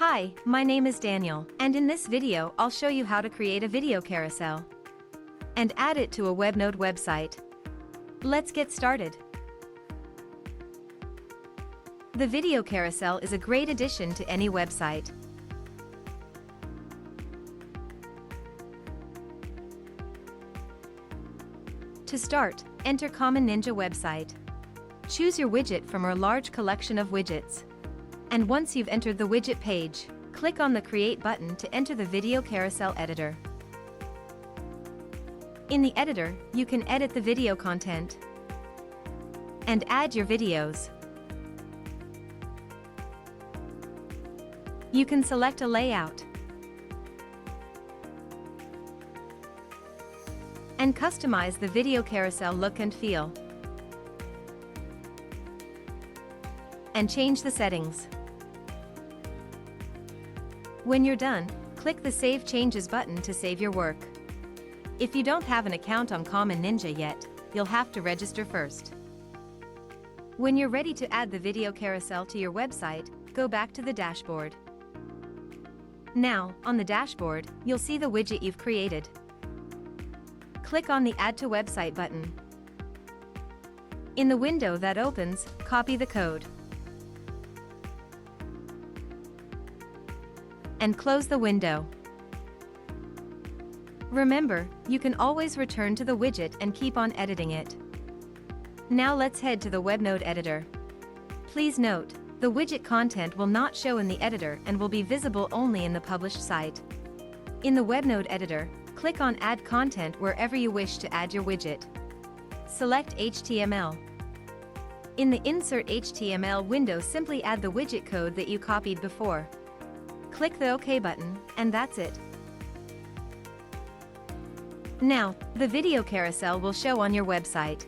Hi, my name is Daniel, and in this video I'll show you how to create a video carousel and add it to a Webnode website. Let's get started. The video carousel is a great addition to any website. To start, enter Common Ninja website. Choose your widget from our large collection of widgets. And once you've entered the widget page, click on the Create button to enter the video carousel editor. In the editor, you can edit the video content and add your videos. You can select a layout and customize the video carousel look and feel, and change the settings. When you're done, click the Save Changes button to save your work. If you don't have an account on Common Ninja yet, you'll have to register first. When you're ready to add the video carousel to your website, go back to the dashboard. Now, on the dashboard, you'll see the widget you've created. Click on the Add to Website button. In the window that opens, copy the code and close the window. Remember, you can always return to the widget and keep on editing it. Now let's head to the Webnode editor. Please note, the widget content will not show in the editor and will be visible only in the published site. In the Webnode editor, click on Add Content wherever you wish to add your widget. Select HTML. In the Insert HTML window, simply add the widget code that you copied before. Click the OK button, and that's it. Now, the video carousel will show on your website.